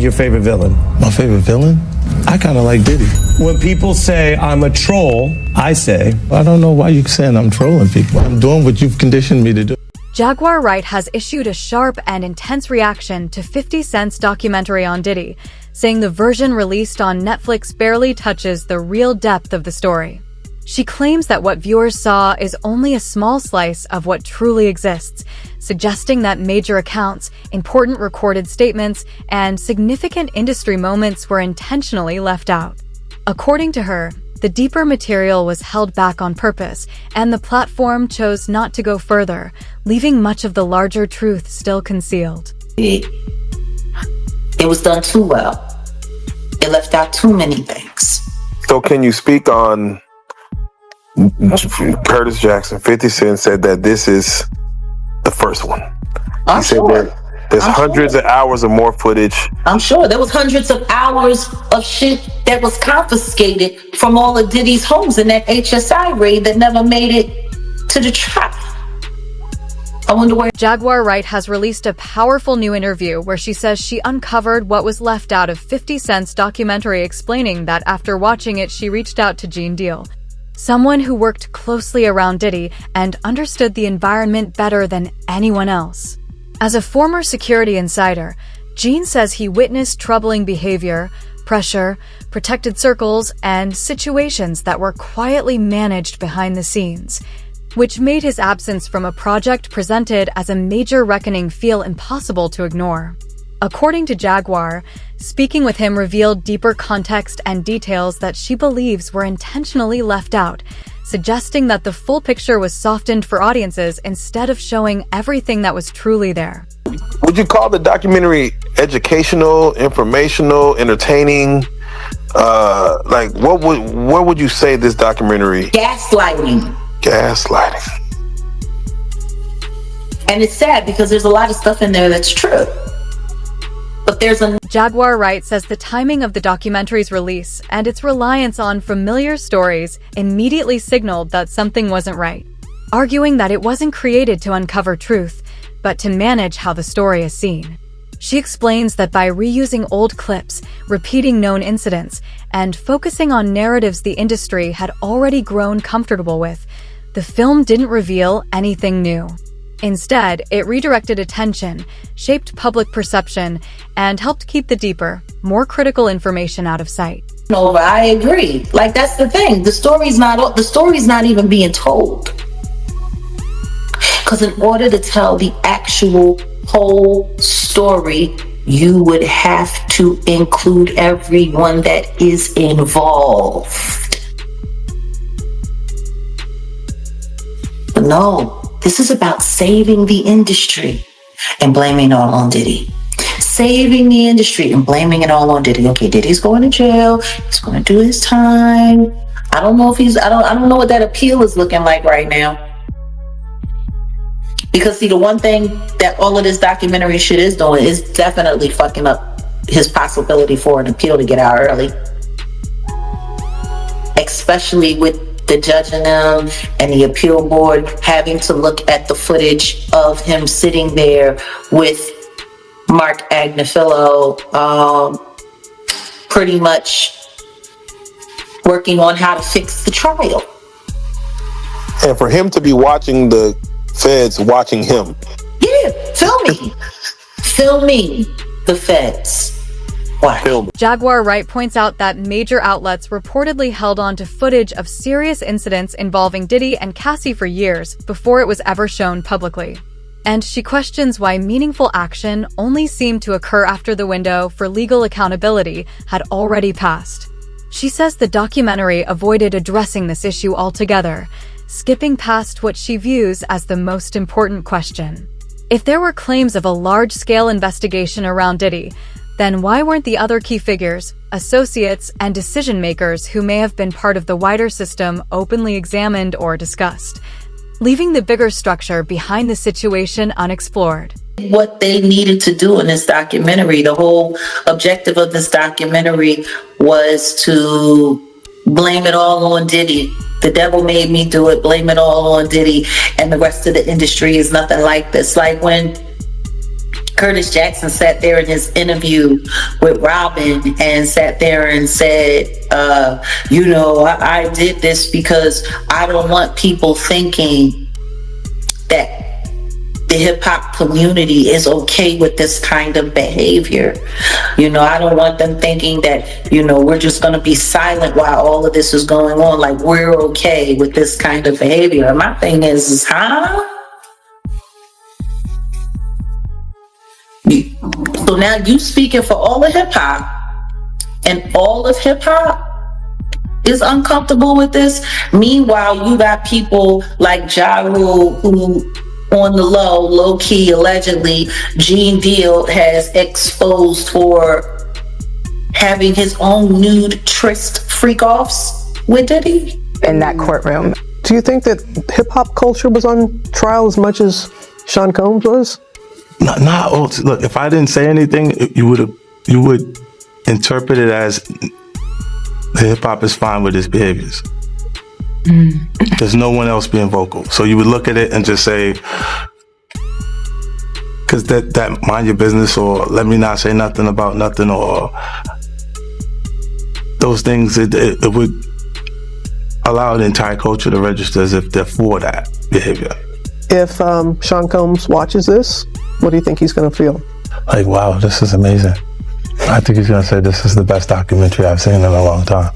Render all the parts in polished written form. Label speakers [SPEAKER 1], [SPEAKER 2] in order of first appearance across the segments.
[SPEAKER 1] your favorite villain?
[SPEAKER 2] My favorite villain? I kind of like Diddy.
[SPEAKER 1] When people say I'm a troll, I say,
[SPEAKER 2] I don't know why you're saying I'm trolling people. I'm doing what you've conditioned me to do.
[SPEAKER 3] Jaguar Wright has issued a sharp and intense reaction to 50 Cent's documentary on Diddy, saying the version released on Netflix barely touches the real depth of the story. She claims that what viewers saw is only a small slice of what truly exists, suggesting that major accounts, important recorded statements, and significant industry moments were intentionally left out. According to her, the deeper material was held back on purpose, and the platform chose not to go further, leaving much of the larger truth still concealed.
[SPEAKER 4] It was done too well. It left out too many things.
[SPEAKER 5] So can you speak on Curtis Jackson? 50 Cent said that this is the first one.
[SPEAKER 4] I'm
[SPEAKER 5] he said
[SPEAKER 4] sure.
[SPEAKER 5] that there's hundreds of hours of more footage.
[SPEAKER 4] I'm sure there was hundreds of hours of shit that was confiscated from all of Diddy's homes in that HSI raid that never made it to the trial. I wonder where.
[SPEAKER 3] Jaguar Wright has released a powerful new interview where she says she uncovered what was left out of 50 Cent's documentary, explaining that after watching it, she reached out to Gene Deal, someone who worked closely around Diddy and understood the environment better than anyone else. As a former security insider, Gene says he witnessed troubling behavior, pressure, protected circles, and situations that were quietly managed behind the scenes, which made his absence from a project presented as a major reckoning feel impossible to ignore. According to Jaguar, speaking with him revealed deeper context and details that she believes were intentionally left out, suggesting that the full picture was softened for audiences instead of showing everything that was truly there.
[SPEAKER 5] Would you call the documentary educational, informational, entertaining? What would you say this documentary?
[SPEAKER 4] Gaslighting.
[SPEAKER 5] Gaslighting.
[SPEAKER 4] And it's sad because there's a lot of stuff in there that's true. But there's a...
[SPEAKER 3] Jaguar Wright says the timing of the documentary's release and its reliance on familiar stories immediately signaled that something wasn't right, arguing that it wasn't created to uncover truth, but to manage how the story is seen. She explains that by reusing old clips, repeating known incidents, and focusing on narratives the industry had already grown comfortable with, the film didn't reveal anything new. Instead, it redirected attention, shaped public perception, and helped keep the deeper, more critical information out of sight.
[SPEAKER 4] No, I agree. Like, that's the thing. The story's not even being told. Because in order to tell the actual whole story, you would have to include everyone that is involved. But no. This is about saving the industry and blaming it all on Diddy. Saving the industry and blaming it all on Diddy. Okay, Diddy's going to jail. He's going to do his time. I don't know what that appeal is looking like right now. Because see, the one thing that all of this documentary shit is doing is definitely fucking up his possibility for an appeal to get out early. Especially with the judge and them and the appeal board having to look at the footage of him sitting there with Mark Agnifilo, pretty much working on how to fix the trial.
[SPEAKER 5] And for him to be watching the feds watching him.
[SPEAKER 4] Yeah, film me, the feds. Wow.
[SPEAKER 3] Jaguar Wright points out that major outlets reportedly held on to footage of serious incidents involving Diddy and Cassie for years before it was ever shown publicly. And she questions why meaningful action only seemed to occur after the window for legal accountability had already passed. She says the documentary avoided addressing this issue altogether, skipping past what she views as the most important question. If there were claims of a large-scale investigation around Diddy, then why weren't the other key figures, associates, and decision-makers who may have been part of the wider system openly examined or discussed, leaving the bigger structure behind the situation unexplored?
[SPEAKER 4] What they needed to do in this documentary, the whole objective of this documentary was to blame it all on Diddy. The devil made me do it, blame it all on Diddy, and the rest of the industry is nothing like this. Like when Curtis Jackson sat there in his interview with Robin and sat there and said, I did this because I don't want people thinking that the hip hop community is okay with this kind of behavior. I don't want them thinking that, we're just going to be silent while all of this is going on. Like, we're okay with this kind of behavior. And my thing is, So now you speaking for all of hip hop, and all of hip hop is uncomfortable with this. Meanwhile, you got people like Ja Rule who, on the low key, allegedly, Gene Deal has exposed for having his own nude tryst freak-offs with Diddy.
[SPEAKER 6] In that courtroom.
[SPEAKER 7] Do you think that hip-hop culture was on trial as much as Sean Combs was?
[SPEAKER 2] Look, if I didn't say anything, you would interpret it as the hip-hop is fine with his behaviors. There's no one else being vocal. So you would look at it and just say, because that mind your business, or let me not say nothing about nothing, or those things, it would allow the entire culture to register as if they're for that behavior.
[SPEAKER 7] If Sean Combs watches this, what do you think he's going to feel?
[SPEAKER 2] Like, wow, this is amazing. I think he's going to say this is the best documentary I've seen in a long time.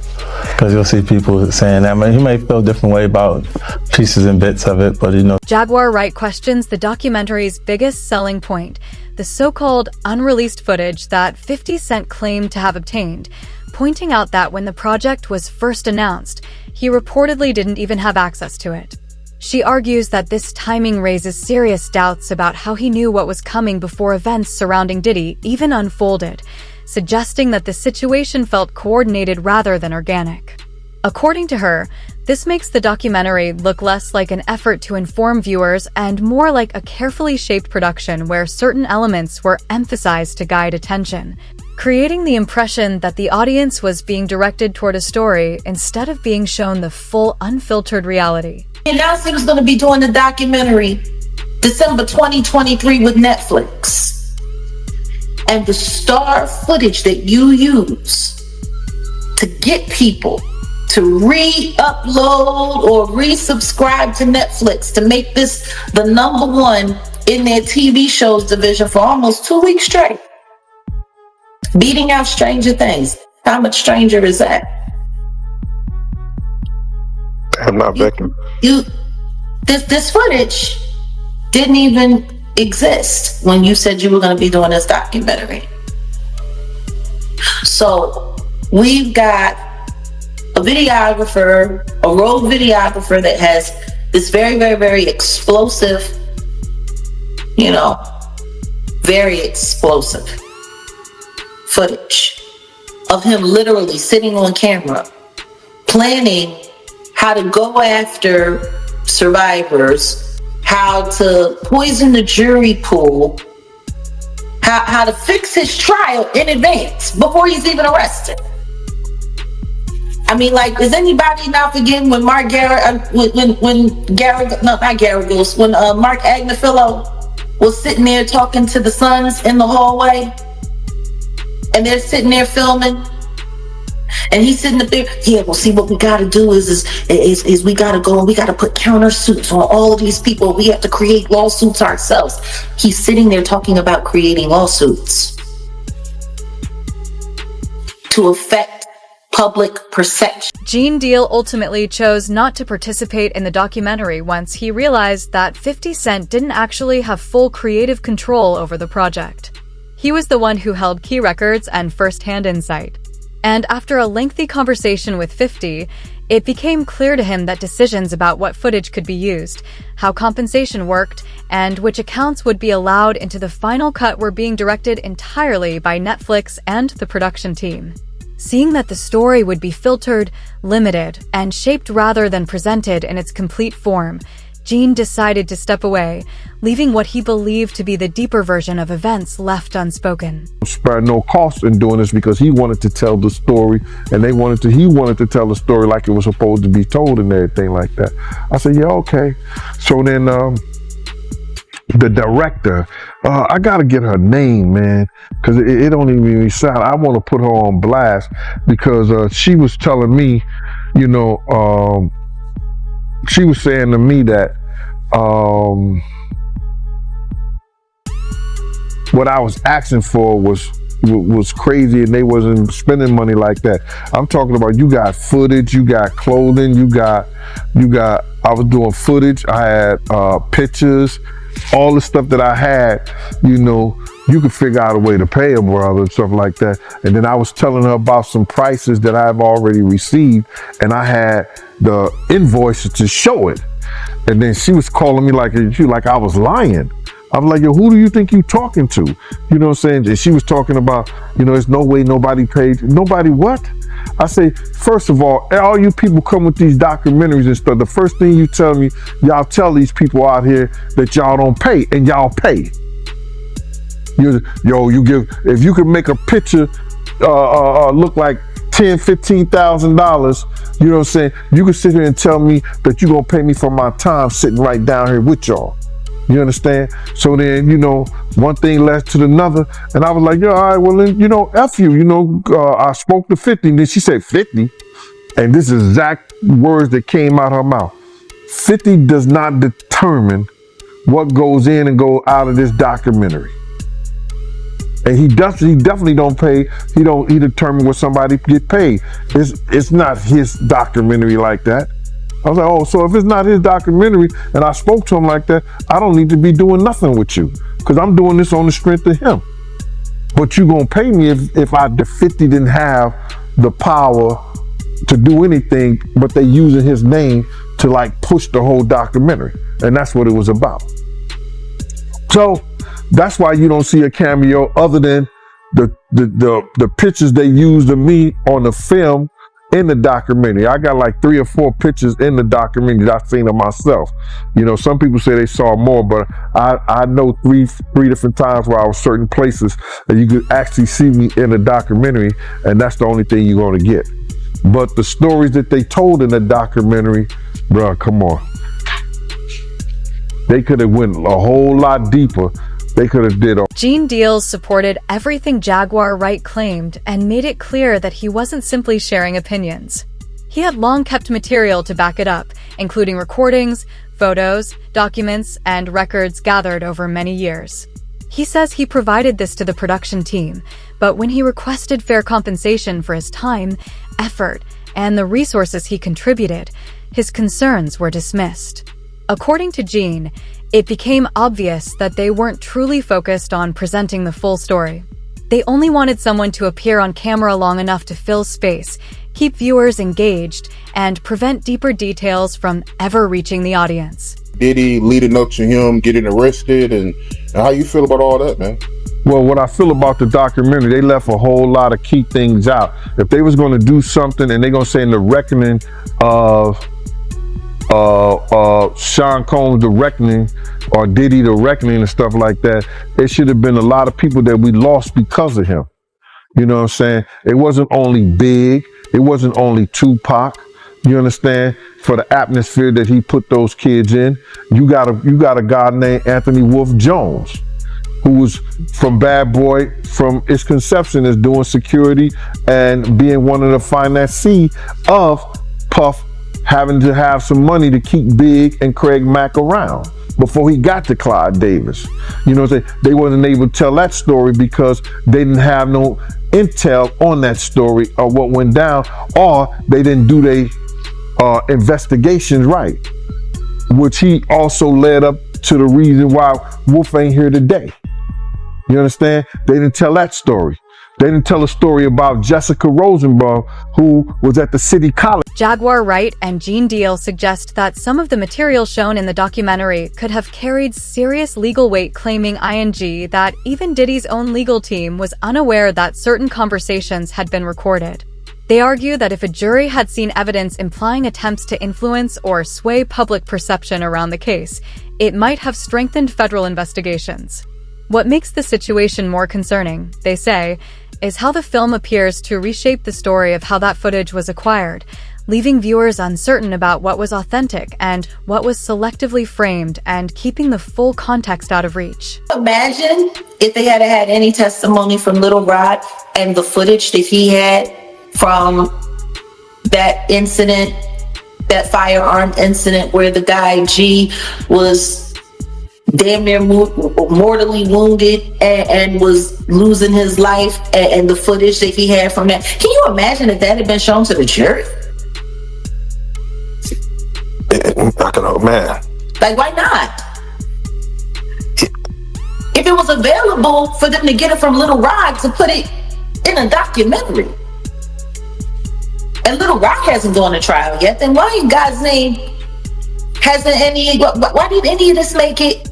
[SPEAKER 2] Because you'll see people saying that. He may feel a different way about pieces and bits of it, but
[SPEAKER 3] Jaguar Wright questions the documentary's biggest selling point, the so-called unreleased footage that 50 Cent claimed to have obtained, pointing out that when the project was first announced, he reportedly didn't even have access to it. She argues that this timing raises serious doubts about how he knew what was coming before events surrounding Diddy even unfolded, suggesting that the situation felt coordinated rather than organic. According to her, this makes the documentary look less like an effort to inform viewers and more like a carefully shaped production where certain elements were emphasized to guide attention, creating the impression that the audience was being directed toward a story instead of being shown the full, unfiltered reality.
[SPEAKER 4] He announced he was going to be doing the documentary December 2023 with Netflix. And the star footage that you use to get people to re-upload or resubscribe to Netflix to make this the #1 in their TV shows division for almost 2 weeks straight, beating out Stranger Things. How much stranger is that?
[SPEAKER 5] I'm not backing.
[SPEAKER 4] This footage didn't even exist when you said you were going to be doing this documentary. So we've got a videographer, a road videographer that has this very, very, very explosive, very explosive footage of him literally sitting on camera, planning how to go after survivors, how to poison the jury pool, how to fix his trial in advance before he's even arrested. I mean, like, is anybody not forgetting when Mark Agnifilo was sitting there talking to the sons in the hallway, and they're sitting there filming, and he's sitting up there. Yeah, well, see, what we got to do is we got to go and we got to put countersuits on all of these people. We have to create lawsuits ourselves. He's sitting there talking about creating lawsuits to affect public perception.
[SPEAKER 3] Gene Deal ultimately chose not to participate in the documentary once he realized that 50 Cent didn't actually have full creative control over the project. He was the one who held key records and first-hand insight. And after a lengthy conversation with 50, it became clear to him that decisions about what footage could be used, how compensation worked, and which accounts would be allowed into the final cut were being directed entirely by Netflix and the production team. Seeing that the story would be filtered, limited, and shaped rather than presented in its complete form, Gene decided to step away, leaving what he believed to be the deeper version of events left unspoken.
[SPEAKER 8] Spared no cost in doing this because he wanted to tell the story, and he wanted to tell the story like it was supposed to be told and everything like that. I said, yeah, okay. So then the director. I gotta get her name, man, because it don't even sound. I want to put her on blast because she was telling me, you know, she was saying to me that what I was asking for was crazy, and they wasn't spending money like that. I'm talking about you got footage, you got clothing, you got. I was doing footage. I had pictures, all the stuff that I had. You know, you could figure out a way to pay a brother and stuff like that. And then I was telling her about some prices that I've already received, and I had the invoices to show it. And then she was calling me like I was lying. I'm like, yo, who do you think you talking to? You know what I'm saying? And she was talking about, you know, there's no way nobody paid. Nobody what? I say, first of all you people come with these documentaries and stuff. The first thing you tell me, y'all tell these people out here that y'all don't pay, and y'all pay. You give, if you could make a picture look like $10,000-$15,000, you know what I'm saying? You can sit here and tell me that you're gonna pay me for my time sitting right down here with y'all. You understand? So then, you know, one thing led to another, and I was like, yeah, all right, well then, you know, F you, you know, I spoke to 50, and then she said 50, and this is exact words that came out her mouth. 50 does not determine what goes in and go out of this documentary. And he definitely don't pay. He determine what somebody get paid. It's not his documentary like that. I was like, oh, so if it's not his documentary and I spoke to him like that, I don't need to be doing nothing with you because I'm doing this on the strength of him. But you gonna pay me if the 50 didn't have the power to do anything, but they using his name to like push the whole documentary. And that's what it was about. So that's why you don't see a cameo other than the pictures they used of me on the film in the documentary. I got like 3 or 4 pictures in the documentary that I've seen of myself. You know, some people say they saw more, but I know three different times where I was certain places that you could actually see me in the documentary, and that's the only thing you're going to get. But the stories that they told in the documentary, bro, come on. They could have went a whole lot deeper. They could have did.
[SPEAKER 3] Gene Deals supported everything Jaguar Wright claimed and made it clear that he wasn't simply sharing opinions. He had long kept material to back it up, including recordings, photos, documents, and records gathered over many years. He says he provided this to the production team, but when he requested fair compensation for his time, effort, and the resources he contributed, his concerns were dismissed. According to Gene, it became obvious that they weren't truly focused on presenting the full story. They only wanted someone to appear on camera long enough to fill space, keep viewers engaged, and prevent deeper details from ever reaching the audience.
[SPEAKER 6] Diddy leading up to him getting arrested, and how you feel about all that, man?
[SPEAKER 8] Well, what I feel about the documentary, they left a whole lot of key things out. If they was going to do something and they're going to say in the reckoning of Sean Combs, the reckoning, or Diddy, the reckoning, and stuff like that, it should have been a lot of people that we lost because of him. You know what I'm saying? It wasn't only Big, it wasn't only Tupac. You understand? For the atmosphere that he put those kids in, you got a guy named Anthony Wolf Jones, who was from Bad Boy from its conception as doing security and being one of the financiers of Puff having to have some money to keep Big and Craig Mack around before he got to Clyde Davis. You know what I'm saying? They wasn't able to tell that story because they didn't have no intel on that story or what went down, or they didn't do their investigations right, which he also led up to the reason why Wolf ain't here today. You understand? They didn't tell that story. They didn't tell a story about Jessica Rosenbaum, who was at the City College.
[SPEAKER 3] Jaguar Wright and Gene Deal suggest that some of the material shown in the documentary could have carried serious legal weight, claiming ING that even Diddy's own legal team was unaware that certain conversations had been recorded. They argue that if a jury had seen evidence implying attempts to influence or sway public perception around the case, it might have strengthened federal investigations. What makes the situation more concerning, they say, is how the film appears to reshape the story of how that footage was acquired, leaving viewers uncertain about what was authentic and what was selectively framed and keeping the full context out of reach.
[SPEAKER 4] Imagine if they had had any testimony from Little Rod and the footage that he had from that incident, that firearm incident where the guy G was damn near mortally wounded and was losing his life, and the footage that he had from that. Can you imagine if that had been shown to the jury?
[SPEAKER 5] I can, oh man.
[SPEAKER 4] Like, why not? If it was available for them to get it from Little Rod to put it in a documentary, and Little Rod hasn't gone to trial yet, then why in God's name hasn't any, why did any of this make it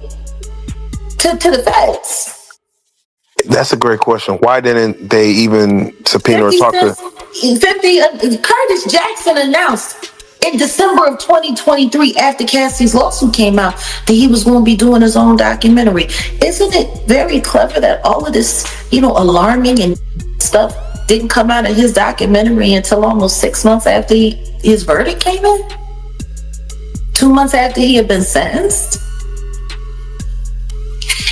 [SPEAKER 4] to the feds?
[SPEAKER 5] That's a great question. Why didn't they even subpoena or talk to?
[SPEAKER 4] 50, Curtis Jackson announced in December of 2023, after Cassie's lawsuit came out, that he was going to be doing his own documentary. Isn't it very clever that all of this, alarming and stuff didn't come out of his documentary until almost 6 months after his verdict came in? 2 months after he had been sentenced?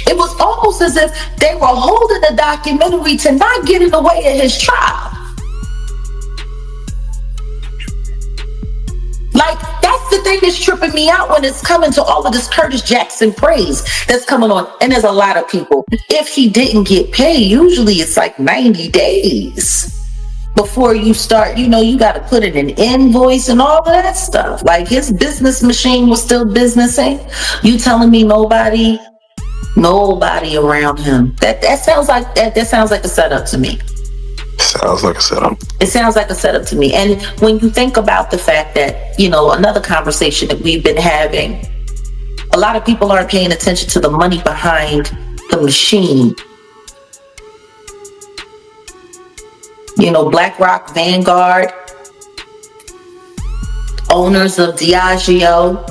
[SPEAKER 4] It was almost as if they were holding the documentary to not get in the way of his trial. Like, that's the thing that's tripping me out when it's coming to all of this Curtis Jackson praise that's coming on. And there's a lot of people. If he didn't get paid, usually it's like 90 days before you start, you got to put in an invoice and all of that stuff. Like, his business machine was still businessing. You telling me nobody around him. That sounds like that sounds like a setup to me.
[SPEAKER 5] Sounds like a setup.
[SPEAKER 4] It sounds like a setup to me. And when you think about the fact that, another conversation that we've been having, a lot of people aren't paying attention to the money behind the machine. BlackRock, Vanguard, owners of Diageo,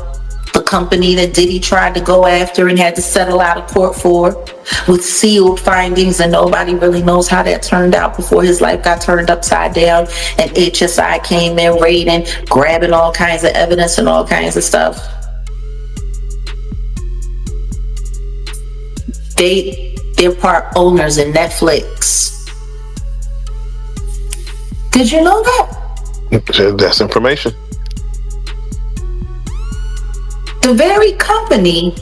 [SPEAKER 4] the company that Diddy tried to go after and had to settle out of court for, with sealed findings, and nobody really knows how that turned out before his life got turned upside down and HSI came in raiding, grabbing all kinds of evidence and all kinds of stuff. They're part owners in Netflix. Did you know that?
[SPEAKER 5] That's information.
[SPEAKER 4] The very company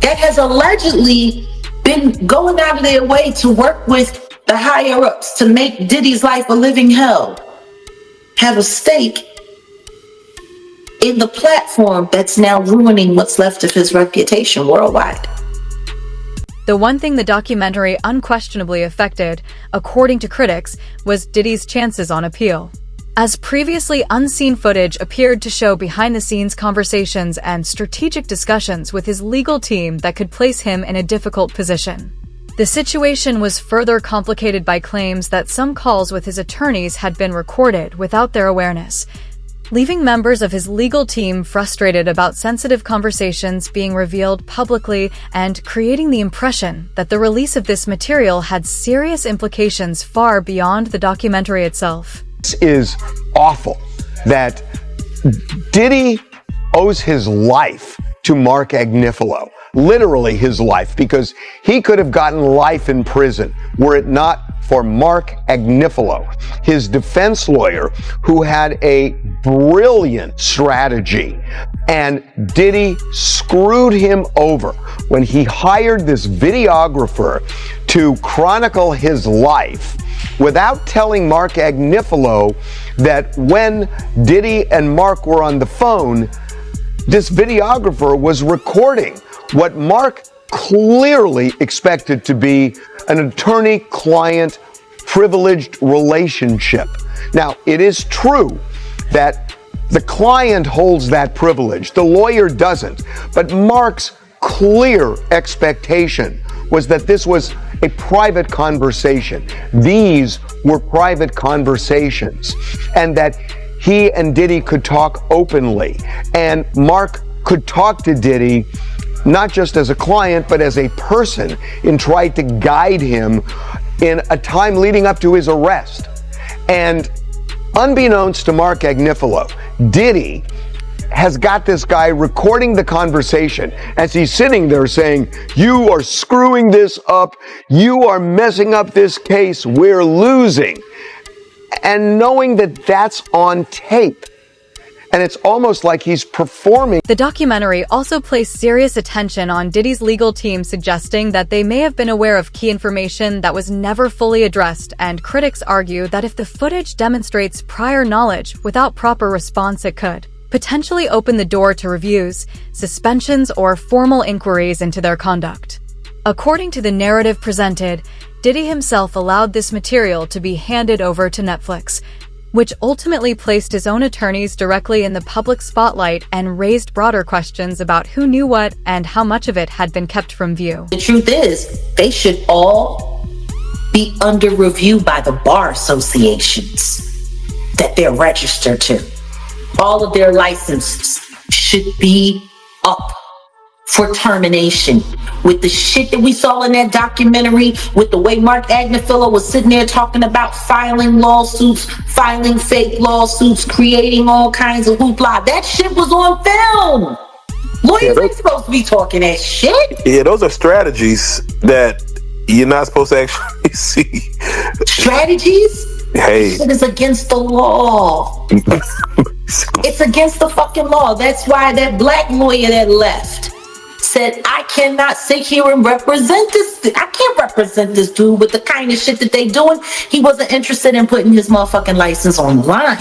[SPEAKER 4] that has allegedly been going out of their way to work with the higher ups to make Diddy's life a living hell have a stake in the platform that's now ruining what's left of his reputation worldwide.
[SPEAKER 3] The one thing the documentary unquestionably affected, according to critics, was Diddy's chances on appeal, as previously unseen footage appeared to show behind-the-scenes conversations and strategic discussions with his legal team that could place him in a difficult position. The situation was further complicated by claims that some calls with his attorneys had been recorded without their awareness, leaving members of his legal team frustrated about sensitive conversations being revealed publicly and creating the impression that the release of this material had serious implications far beyond the documentary itself.
[SPEAKER 9] Is awful that Diddy owes his life to Mark Agnifilo, literally his life, because he could have gotten life in prison were it not for Mark Agnifilo, his defense lawyer, who had a brilliant strategy. And Diddy screwed him over when he hired this videographer to chronicle his life without telling Mark Agnifilo that when Diddy and Mark were on the phone, this videographer was recording what Mark clearly expected to be an attorney-client privileged relationship. Now, it is true that the client holds that privilege, the lawyer doesn't, but Mark's clear expectation was that this was a private conversation. These were private conversations, and that he and Diddy could talk openly, and Mark could talk to Diddy not just as a client, but as a person, and tried to guide him in a time leading up to his arrest. And unbeknownst to Mark Agnifilo, Diddy has got this guy recording the conversation as he's sitting there saying, "You are screwing this up. You are messing up this case. We're losing." And knowing that that's on tape. And it's almost like he's performing.
[SPEAKER 3] The documentary also placed serious attention on Diddy's legal team, suggesting that they may have been aware of key information that was never fully addressed, and critics argue that if the footage demonstrates prior knowledge without proper response, it could potentially open the door to reviews, suspensions, or formal inquiries into their conduct. According to the narrative presented, Diddy himself allowed this material to be handed over to Netflix, which ultimately placed his own attorneys directly in the public spotlight and raised broader questions about who knew what and how much of it had been kept from view.
[SPEAKER 4] The truth is, they should all be under review by the bar associations that they're registered to. All of their licenses should be up for termination. With the shit that we saw in that documentary, with the way Mark Agnifilo was sitting there talking about filing lawsuits, filing fake lawsuits, creating all kinds of hoopla. That shit was on film. Lawyers ain't supposed to be talking that shit.
[SPEAKER 5] Yeah, those are strategies that you're not supposed to actually see.
[SPEAKER 4] Strategies?
[SPEAKER 5] Hey.
[SPEAKER 4] Shit is against the law. It's against the fucking law. That's why that black lawyer that left said, I cannot sit here and represent this. I can't represent this dude with the kind of shit that they doing. He wasn't interested in putting his motherfucking license on the line.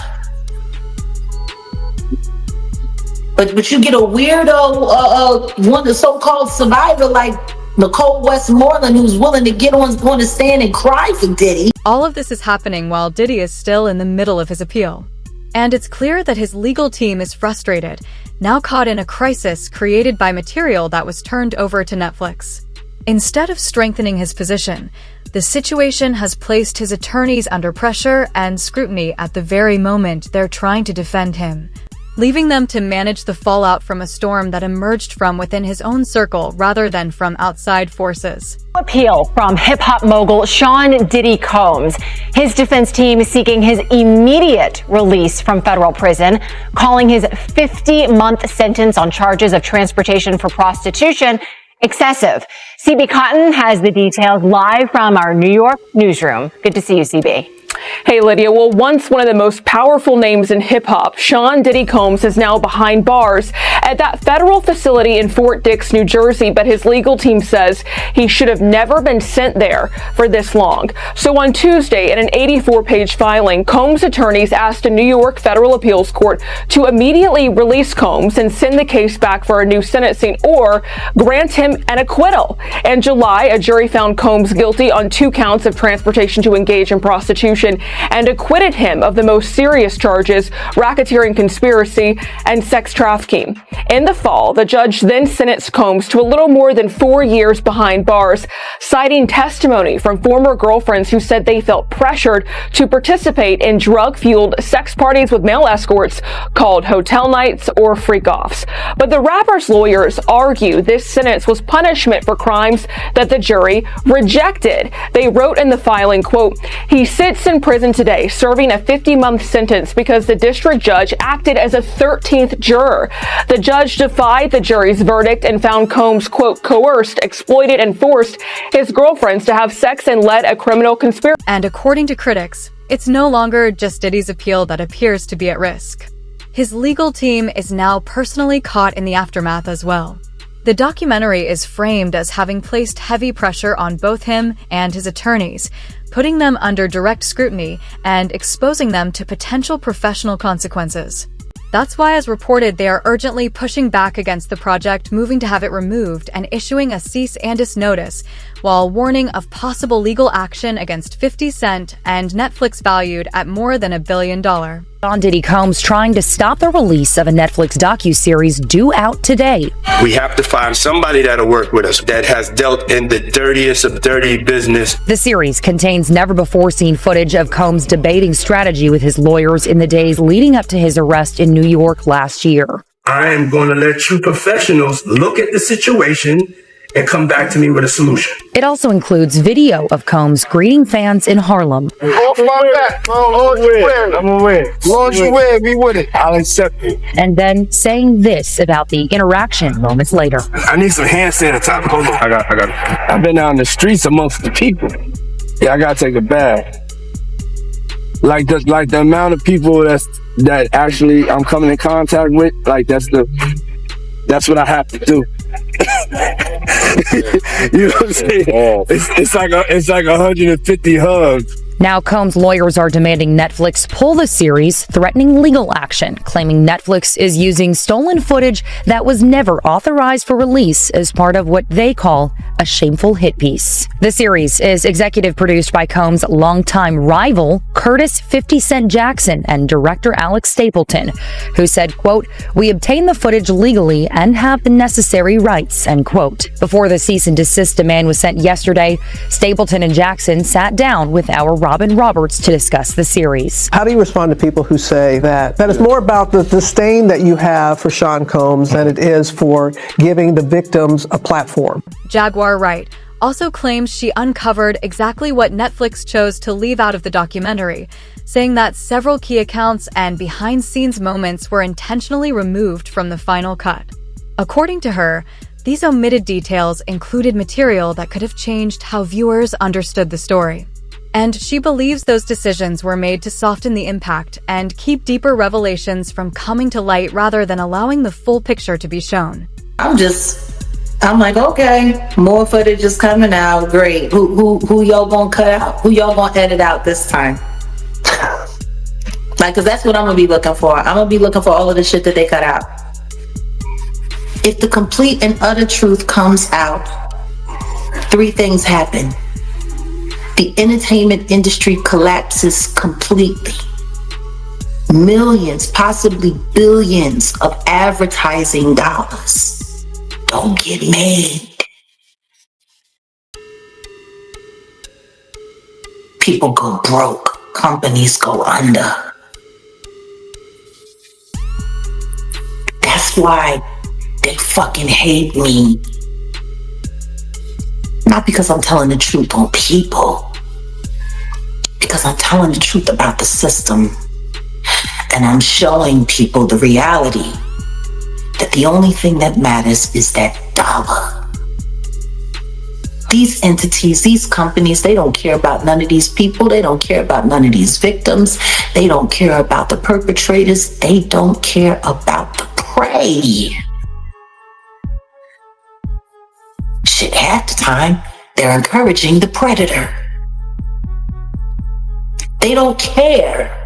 [SPEAKER 4] But you get a weirdo, one the so-called survivor like Nicole Westmoreland, who's willing to get on the stand and cry for Diddy.
[SPEAKER 3] All of this is happening while Diddy is still in the middle of his appeal. And it's clear that his legal team is frustrated, now caught in a crisis created by material that was turned over to Netflix. Instead of strengthening his position, the situation has placed his attorneys under pressure and scrutiny at the very moment they're trying to defend him, leaving them to manage the fallout from a storm that emerged from within his own circle rather than from outside forces.
[SPEAKER 10] Appeal from hip-hop mogul Sean Diddy Combs. His defense team is seeking his immediate release from federal prison, calling his 50-month sentence on charges of transportation for prostitution excessive. CB Cotton has the details live from our New York newsroom. Good to see you, CB.
[SPEAKER 11] Hey, Lydia. Well, once one of the most powerful names in hip-hop, Sean Diddy Combs is now behind bars at that federal facility in Fort Dix, New Jersey, but his legal team says he should have never been sent there for this long. So on Tuesday, in an 84-page filing, Combs' attorneys asked a New York federal appeals court to immediately release Combs and send the case back for a new sentencing or grant him an acquittal. In July, a jury found Combs guilty on 2 counts of transportation to engage in prostitution and acquitted him of the most serious charges, racketeering conspiracy and sex trafficking. In the fall, the judge then sentenced Combs to a little more than 4 years behind bars, citing testimony from former girlfriends who said they felt pressured to participate in drug-fueled sex parties with male escorts called hotel nights or freak-offs. But the rapper's lawyers argue this sentence was punishment for crimes that the jury rejected. They wrote in the filing, quote, "He sits in prison today serving a 50-month sentence because the district judge acted as a 13th juror. The judge defied the jury's verdict and found Combs, quote, coerced, exploited, and forced his girlfriends to have sex and led a criminal conspiracy."
[SPEAKER 3] And according to critics, it's no longer just Diddy's appeal that appears to be at risk. His legal team is now personally caught in the aftermath as well. The documentary is framed as having placed heavy pressure on both him and his attorneys, putting them under direct scrutiny and exposing them to potential professional consequences. That's why, as reported, they are urgently pushing back against the project, moving to have it removed and issuing a cease and desist notice, while warning of possible legal action against 50 Cent and Netflix valued at more than $1 billion.
[SPEAKER 12] Sean Diddy Combs trying to stop the release of a Netflix docuseries due out today.
[SPEAKER 13] We have to find somebody that'll work with us that has dealt in the dirtiest of dirty business.
[SPEAKER 12] The series contains never-before-seen footage of Combs debating strategy with his lawyers in the days leading up to his arrest in New York last year.
[SPEAKER 13] I am going to let you professionals look at the situation
[SPEAKER 14] and come back to me with a solution.
[SPEAKER 12] It also includes video of Combs greeting fans in Harlem.
[SPEAKER 15] Off my back, Lord, you win. I'm gonna win. Lord, you win. Be with it. I'll accept it.
[SPEAKER 12] And then saying this about the interaction moments later.
[SPEAKER 14] I need some hand sanitizer. Hold on. I got it.
[SPEAKER 15] I've been out in the streets amongst the people. Yeah, I gotta take a bath. Like the amount of people that actually I'm coming in contact with, like that's what I have to do. You know what I'm saying? It's like 150 hugs.
[SPEAKER 12] Now Combs' lawyers are demanding Netflix pull the series, threatening legal action, claiming Netflix is using stolen footage that was never authorized for release as part of what they call a shameful hit piece. The series is executive produced by Combs' longtime rival, Curtis 50 Cent Jackson, and director Alex Stapleton, who said, quote, "We obtained the footage legally and have the necessary rights," end quote. Before the cease and desist demand was sent yesterday, Stapleton and Jackson sat down with our Robin Roberts to discuss the series.
[SPEAKER 7] How do you respond to people who say that it's more about the disdain that you have for Sean Combs than it is for giving the victims a platform?
[SPEAKER 3] Jaguar Wright also claims she uncovered exactly what Netflix chose to leave out of the documentary, saying that several key accounts and behind-scenes moments were intentionally removed from the final cut. According to her, these omitted details included material that could have changed how viewers understood the story. And she believes those decisions were made to soften the impact and keep deeper revelations from coming to light rather than allowing the full picture to be shown.
[SPEAKER 4] I'm like, okay, more footage is coming out. Great. Who y'all gonna cut out? Who y'all gonna edit out this time? Like, cause that's what I'm gonna be looking for. I'm gonna be looking for all of the shit that they cut out. If the complete and utter truth comes out, three things happen. The entertainment industry collapses completely. Millions, possibly billions of advertising dollars don't get made. People go broke. Companies go under. That's why they fucking hate me. Not because I'm telling the truth on people, because I'm telling the truth about the system. And I'm showing people the reality that the only thing that matters is that dollar. These entities, these companies, they don't care about none of these people. They don't care about none of these victims. They don't care about the perpetrators. They don't care about the prey. Shit, half the time, they're encouraging the predator. They don't care.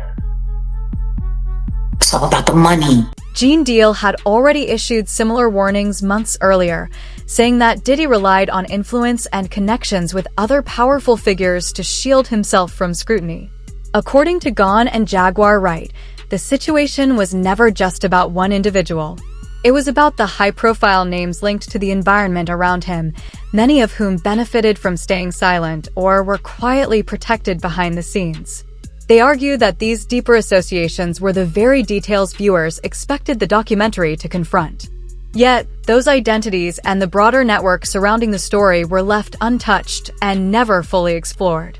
[SPEAKER 4] It's all about the money.
[SPEAKER 3] Gene Deal had already issued similar warnings months earlier, saying that Diddy relied on influence and connections with other powerful figures to shield himself from scrutiny. According to Gone and Jaguar Wright, the situation was never just about one individual. It was about the high-profile names linked to the environment around him, many of whom benefited from staying silent or were quietly protected behind the scenes. They argue that these deeper associations were the very details viewers expected the documentary to confront. Yet, those identities and the broader network surrounding the story were left untouched and never fully explored.